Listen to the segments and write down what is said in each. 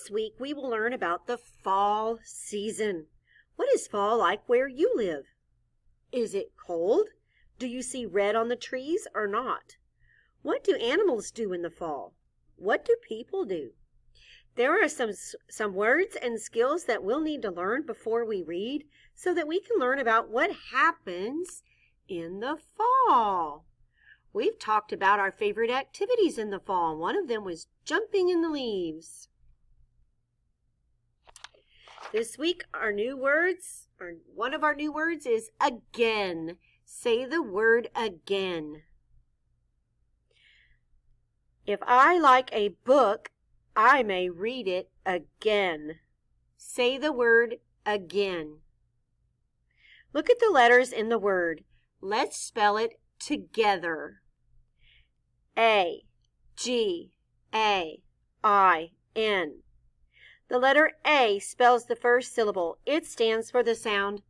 This week we will learn about the fall season. What is fall like where you live? Is it cold? Do you see red on the trees or not? What do animals do in the fall? What do people do? There are some words and skills that we'll need to learn before we read so that we can learn about what happens in the fall. We've talked about our favorite activities in the fall. One of them was jumping in the leaves. This week, one of our new words is again. Say the word again. If I like a book, I may read it again. Say the word again. Look at the letters in the word. Let's spell it together. A, G, A, I, N. The letter A spells the first syllable. It stands for the sound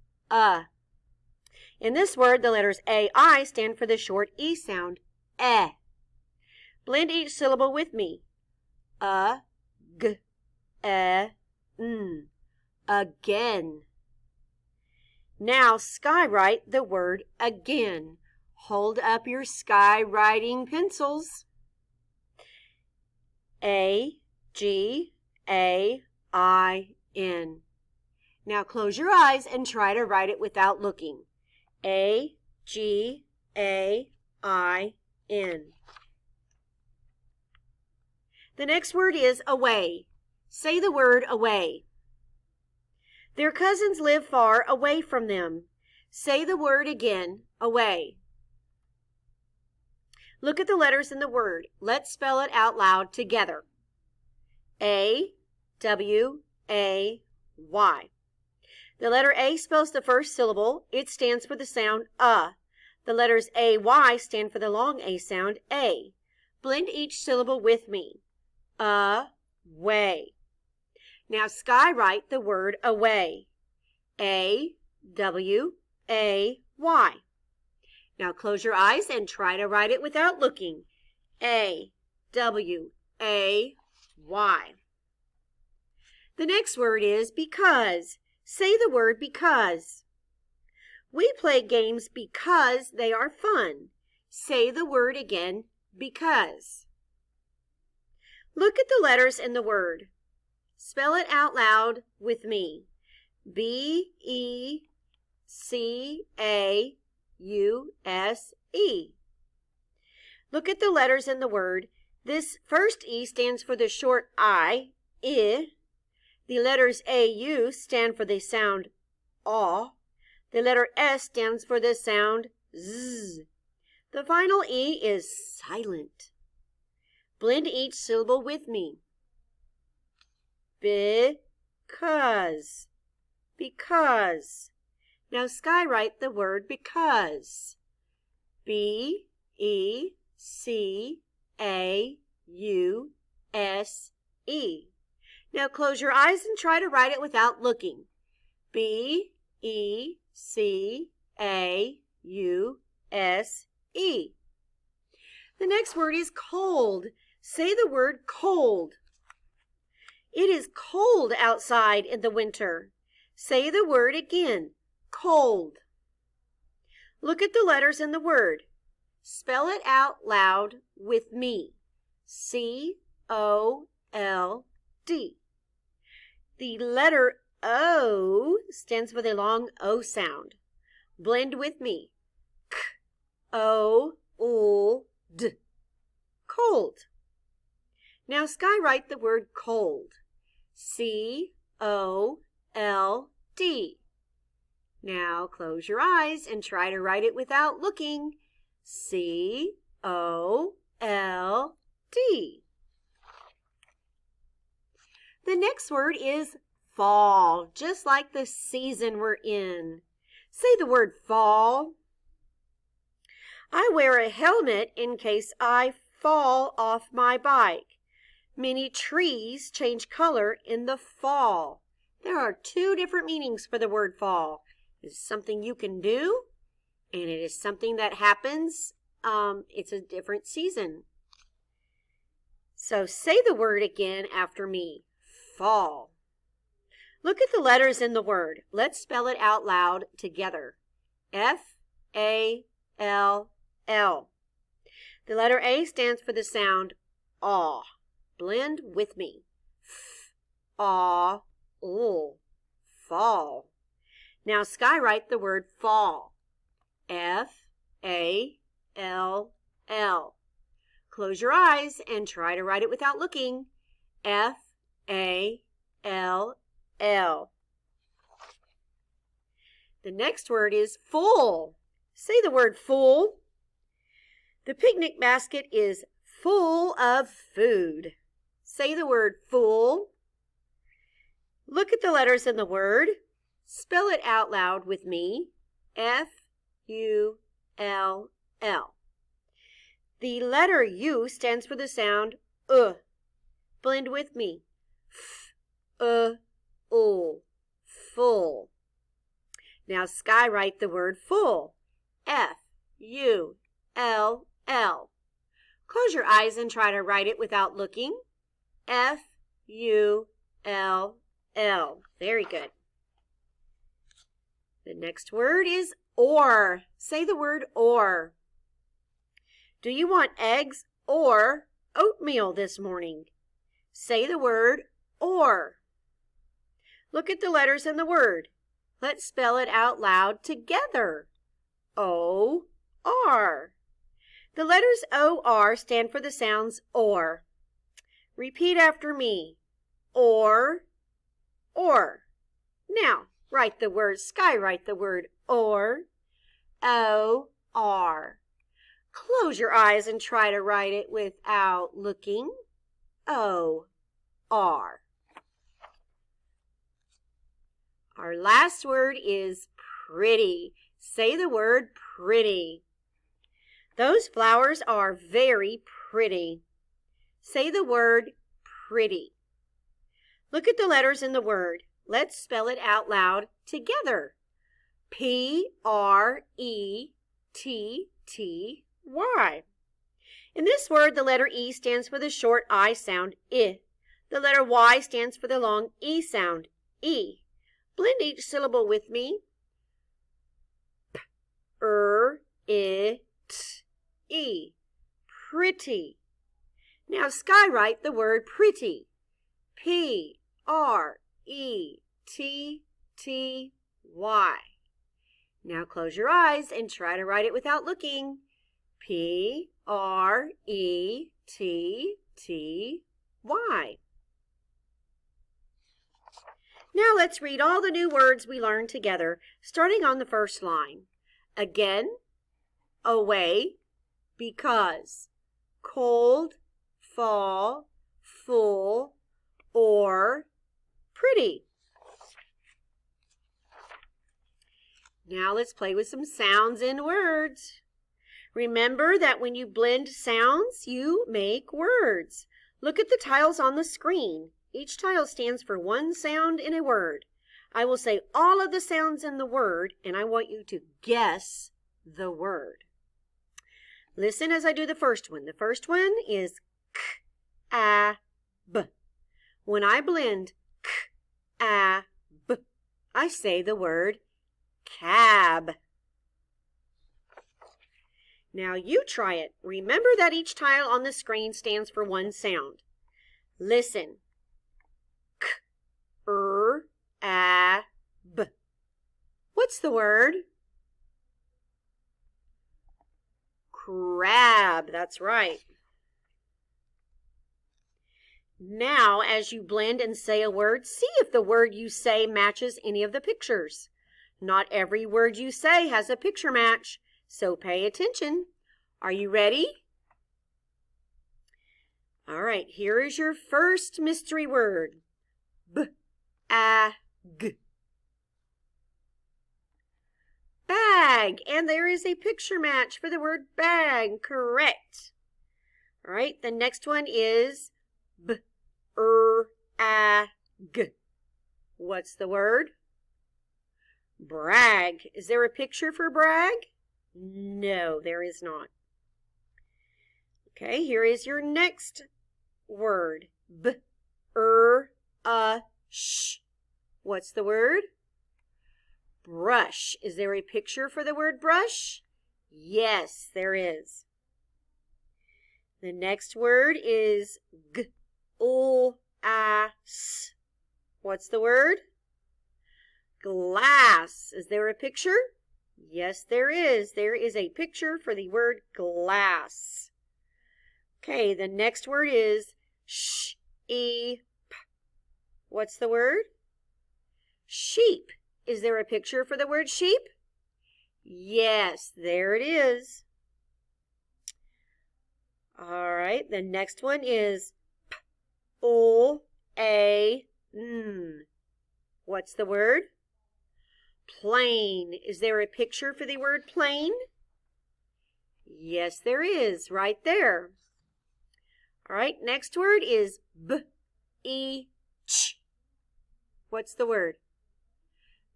In this word, the letters A, I stand for the short E sound, eh. Blend each syllable with me. G, n. Again. Now skywrite the word again. Hold up your skywriting pencils. A, G, A, I, N. Now close your eyes and try to write it without looking. A, G, A, I, N. The next word is away. Say the word away. Their cousins live far away from them. Say the word again, away. Look at the letters in the word. Let's spell it out loud together. A, W, A, Y. The letter A spells the first syllable. It stands for the sound The letters A, Y stand for the long A sound, A. Blend each syllable with me. Away. Now skywrite the word away. A, W, A, Y. Now close your eyes and try to write it without looking. A, W, A, Y. The next word is because. Say the word because. We play games because they are fun. Say the word again, because. Look at the letters in the word. Spell it out loud with me. B-E-C-A-U-S-E. Look at the letters in the word. This first E stands for the short I. The letters A-U stand for the sound aw. The letter S stands for the sound z. The final E is silent. Blend each syllable with me. Because. Because. Now skywrite the word because. B-E-C-A-U-S-E. Now close your eyes and try to write it without looking. B-E-C-A-U-S-E. The next word is cold. Say the word cold. It is cold outside in the winter. Say the word again, cold. Look at the letters in the word. Spell it out loud with me. C-O-L-D. The letter O stands for the long O sound. Blend with me. K-O-L-D. Cold. Now skywrite the word cold. C-O-L-D. Now close your eyes and try to write it without looking. C-O-L-D. The next word is fall, just like the season we're in. Say the word fall. I wear a helmet in case I fall off my bike. Many trees change color in the fall. There are two different meanings for the word fall. It's something you can do, and it is something that happens. It's a different season. So say the word again after me. fall. Look at the letters in the word. Let's spell it out loud together. F-A-L-L. The letter A stands for the sound aw. Blend with me. F-A-W. Fall. Now skywrite the word fall. F-A-L-L. Close your eyes and try to write it without looking. F-A-L-L. The next word is full. Say the word full. The picnic basket is full of food. Say the word full. Look at the letters in the word. Spell it out loud with me. F-U-L-L. The letter U stands for the sound Blend with me. F-U-L. Full. Now skywrite the word full. F-U-L-L. Close your eyes and try to write it without looking. F-U-L-L. Very good. The next word is or. Say the word or. Do you want eggs or oatmeal this morning? Say the word or. Look at the letters in the word. Let's spell it out loud together. O-R. The letters O-R stand for the sounds or. Repeat after me. Or. Now, skywrite the word or. O-R. Close your eyes and try to write it without looking. O-R. Our last word is pretty. Say the word pretty. Those flowers are very pretty. Say the word pretty. Look at the letters in the word. Let's spell it out loud together. P-R-E-T-T-Y. In this word, the letter E stands for the short I sound, I. The letter Y stands for the long E sound, E. Blend each syllable with me. P-R-I-T-E. Pretty. Now skywrite the word pretty. P-R-E-T-T-Y. Now close your eyes and try to write it without looking. P-R-E-T-T-Y. Now let's read all the new words we learned together, starting on the first line. Again, away, because, cold, fall, full, or pretty. Now let's play with some sounds in words. Remember that when you blend sounds, you make words. Look at the tiles on the screen. Each tile stands for one sound in a word. I will say all of the sounds in the word, and I want you to guess the word. Listen as I do the first one. The first one is k-a-b. When I blend k-a-b, I say the word cab. Now you try it. Remember that each tile on the screen stands for one sound. Listen. K-r-a-b. What's the word? Crab. That's right. Now, as you blend and say a word, see if the word you say matches any of the pictures. Not every word you say has a picture match, so pay attention. Are you ready? All right, here is your first mystery word. B-a-g. Bag. And there is a picture match for the word bag. Correct. All right, the next one is b-r-a-g. What's the word? Brag. Is there a picture for brag? No, there is not. Okay, here is your next word. B-r-a-g. What's the word? Brush. Is there a picture for the word brush? Yes, there is. The next word is glass. What's the word? Glass. Is there a picture? Yes, there is. There is a picture for the word glass. Okay, the next word is sheep. What's the word? Sheep. Is there a picture for the word sheep? Yes, there it is. All right, the next one is plane. What's the word? Plane. Is there a picture for the word plane? Yes, there is, right there. All right, next word is beach. What's the word?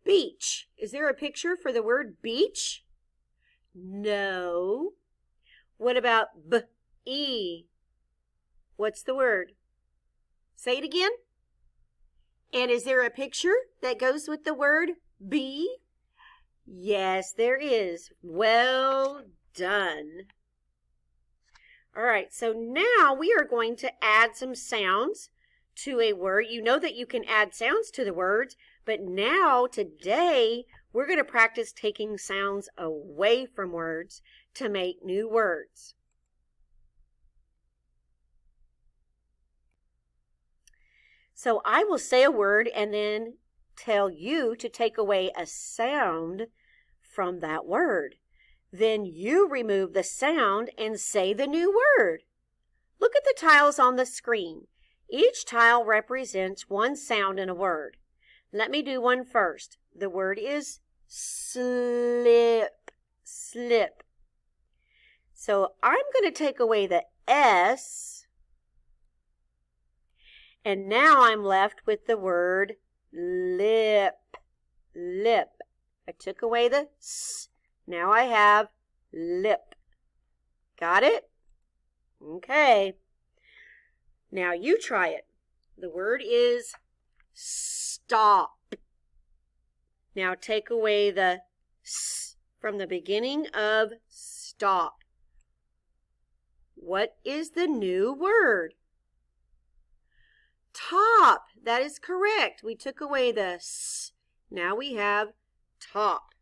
Beach. Is there a picture for the word beach? No. What about be? What's the word? Say it again. And is there a picture that goes with the word be? Yes, there is. Well done. All right, so now we are going to add some sounds to a word. You know that you can add sounds to the words, but now today we're going to practice taking sounds away from words to make new words. So I will say a word and then tell you to take away a sound from that word. Then you remove the sound and say the new word. Look at the tiles on the screen. Each tile represents one sound in a word. Let me do one first. The word is slip. Slip. So I'm going to take away the S. And now I'm left with the word lip. Lip. I took away the S. Now I have lip. Got it? Okay. Now you try it. The word is stop. Now take away the S from the beginning of stop. What is the new word? Top. That is correct. We took away the S. Now we have top.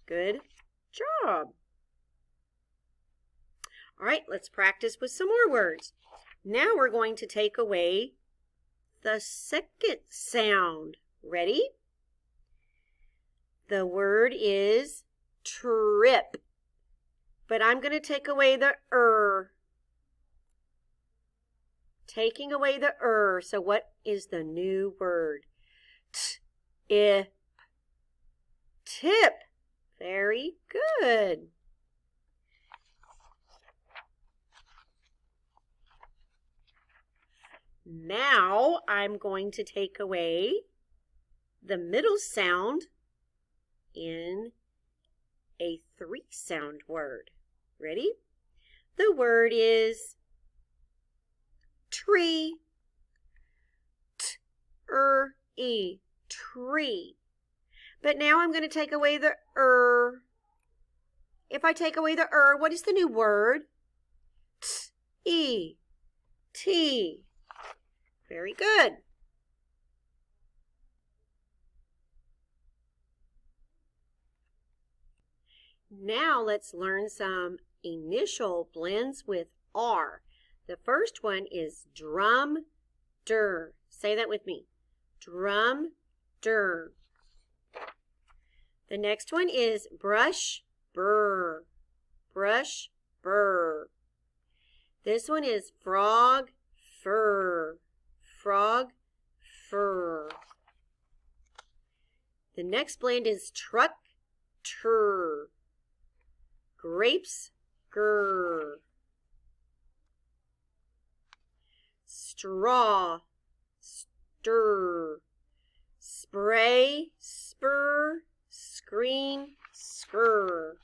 Good job. All right, let's practice with some more words. Now we're going to take away the second sound. Ready? The word is trip. But I'm going to take away the Taking away the So what is the new word? Tip. Very good. Now I'm going to take away the middle sound in a 3-sound word. Ready? The word is tree. T-er-e. Tree. But now I'm going to take away the If I take away the what is the new word? T-e. Tea. Very good. Now let's learn some initial blends with R. The first one is drum, der. Say that with me. Drum, der. The next one is brush, burr. Brush, burr. This one is frog, fur. Frog, fur. The next blend is truck, tur. Grapes, grr. Straw, stir. Spray, spur. Screen, scur.